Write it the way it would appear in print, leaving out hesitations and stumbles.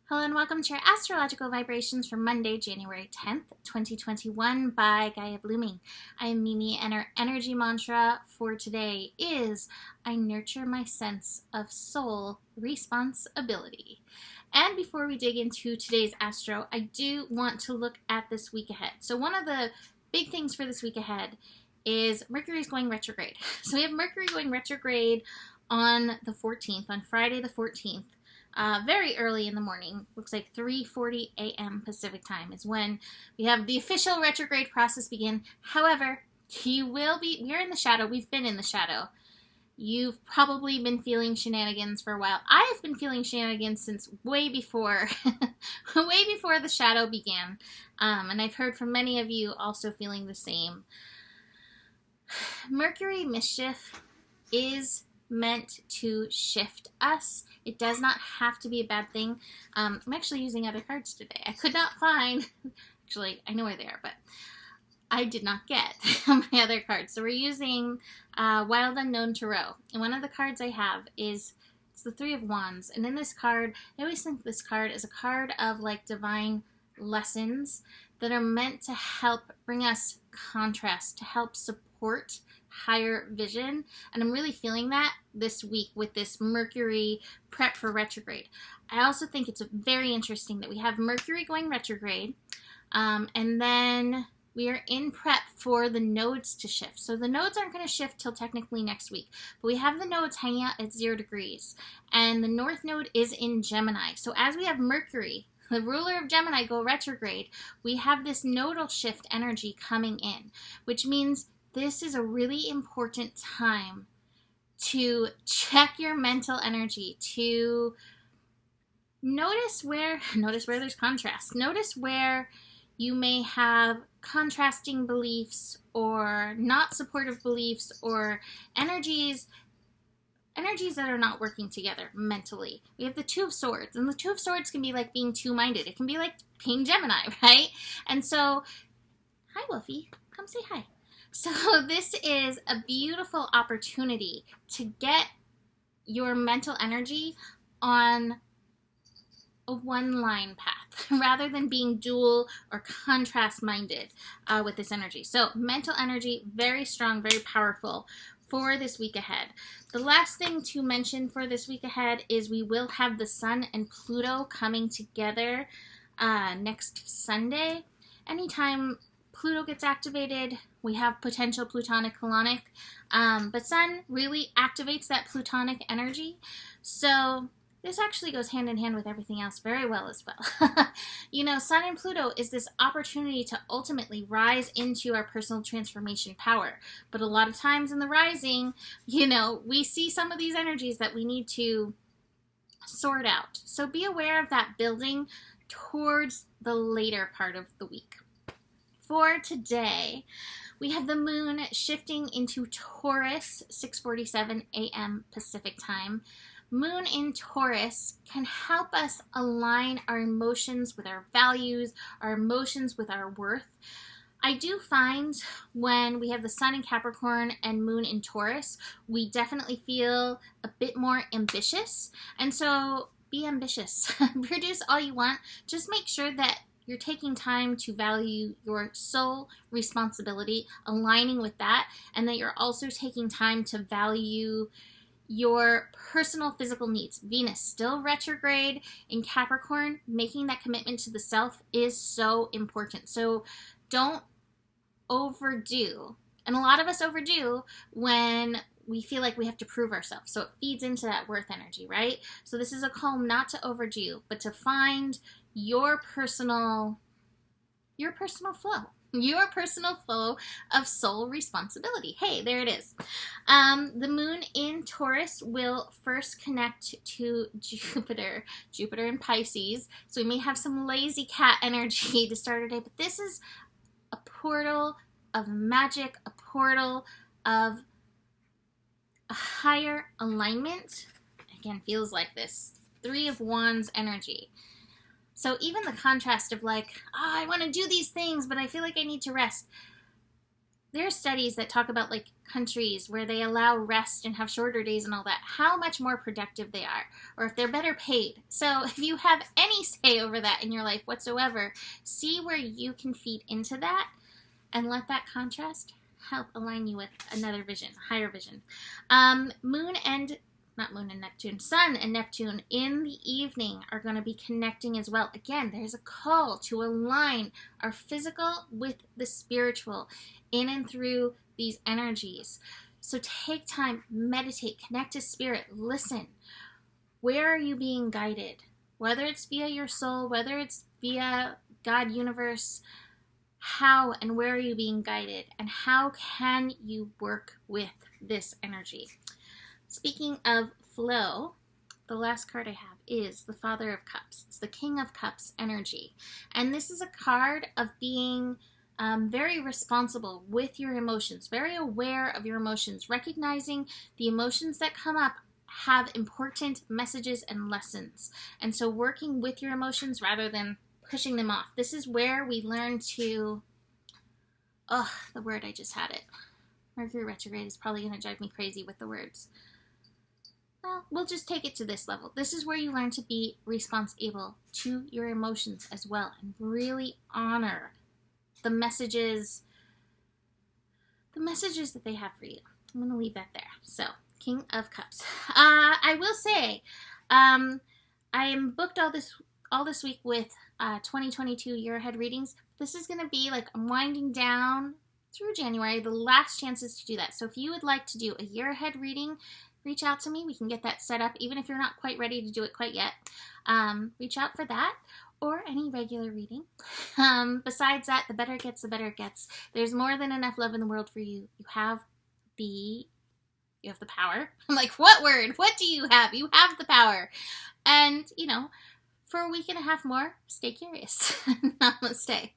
Hello and welcome to your astrological vibrations for Monday, January 10th, 2021 by Gaia Blooming. I am Mimi and our energy mantra for today is I nurture my sense of soul responsibility. And before we dig into today's astro, I do want to look at this week ahead. So one of the big things for this week ahead is Mercury is going retrograde. So we have Mercury going retrograde on the 14th, on Friday the 14th. Very early in the morning, looks like 3:40 a.m. Pacific time is when we have the official retrograde process begin. However, we're in the shadow. We've been in the shadow. You've probably been feeling shenanigans for a while. I have been feeling shenanigans since way before, way before the shadow began. And I've heard from many of you also feeling the same. Mercury mischief is meant to shift us. It does not have to be a bad thing. I'm actually using other cards today. I could not find, actually, I know where they are, but I did not get my other cards. So we're using Wild Unknown Tarot. And one of the cards I have it's the Three of Wands. And in this card, I always think this card is a card of like divine lessons that are meant to help bring us contrast, to help support higher vision. And I'm really feeling that this week with this Mercury prep for retrograde. I also think it's very interesting that we have Mercury going retrograde, and then we are in prep for the nodes to shift. So the nodes aren't going to shift till technically next week, but we have the nodes hanging out at 0 degrees, and the North Node is in Gemini. So as we have Mercury, the ruler of Gemini, go retrograde, we have this nodal shift energy coming in, which means this is a really important time to check your mental energy, to notice where there's contrast. Notice where you may have contrasting beliefs or not supportive beliefs or energies that are not working together mentally. We have the Two of Swords, and the Two of Swords can be like being two-minded. It can be like being Gemini, right? And so, hi Wolfie, come say hi. So this is a beautiful opportunity to get your mental energy on a one-line path rather than being dual or contrast-minded with this energy. So mental energy, very strong, very powerful for this week ahead. The last thing to mention for this week ahead is we will have the Sun and Pluto coming together next Sunday. Anytime Pluto gets activated, we have potential plutonic colonic, but Sun really activates that plutonic energy. So this actually goes hand in hand with everything else very well as well. You know, Sun and Pluto is this opportunity to ultimately rise into our personal transformation power. But a lot of times in the rising, you know, we see some of these energies that we need to sort out. So be aware of that building towards the later part of the week. For today, we have the moon shifting into Taurus, 6:47 a.m. Pacific time. Moon in Taurus can help us align our emotions with our values, our emotions with our worth. I do find when we have the Sun in Capricorn and Moon in Taurus, we definitely feel a bit more ambitious. And so be ambitious. Produce all you want. Just make sure that you're taking time to value your soul responsibility, aligning with that, and that you're also taking time to value your personal physical needs. Venus still retrograde in Capricorn, making that commitment to the self is so important. So don't overdo. And a lot of us overdo when we feel like we have to prove ourselves. So it feeds into that worth energy, right? So this is a call not to overdo, but to find your personal flow of soul responsibility. Hey, there it is. The moon in Taurus will first connect to Jupiter in Pisces. So we may have some lazy cat energy to start our day, but this is a portal of magic, a portal of a higher alignment. Again, feels like this Three of Wands energy. So even the contrast of like, I want to do these things, but I feel like I need to rest. there are studies that talk about like countries where they allow rest and have shorter days and all that, how much more productive they are, or if they're better paid. So if you have any say over that in your life whatsoever, see where you can feed into that and let that contrast help align you with another vision, higher vision. Sun and Neptune in the evening are going to be connecting as well. Again, there's a call to align our physical with the spiritual in and through these energies. So take time, meditate, connect to spirit, listen. Where are you being guided? Whether it's via your soul, whether it's via God, universe, how and where are you being guided? And how can you work with this energy? Speaking of flow, the last card I have is the Father of Cups. It's the King of Cups energy. And this is a card of being very responsible with your emotions, very aware of your emotions, recognizing the emotions that come up have important messages and lessons. And so working with your emotions rather than pushing them off. This is where we learn to, the word, I just had it. Mercury retrograde is probably going to drive me crazy with the words. Well, we'll just take it to this level. This is where you learn to be responsible to your emotions as well and really honor the messages that they have for you. I'm going to leave that there. So, King of Cups. I will say, I am booked all this week with 2022 year ahead readings. This is going to be like I'm winding down through January, the last chances to do that. So if you would like to do a year ahead reading, reach out to me. We can get that set up, even if you're not quite ready to do it quite yet. Reach out for that or any regular reading. Besides that, the better it gets, the better it gets. There's more than enough love in the world for you. You have the power. I'm like, what word? What do you have? You have the power. And, for a week and a half more, stay curious. Namaste.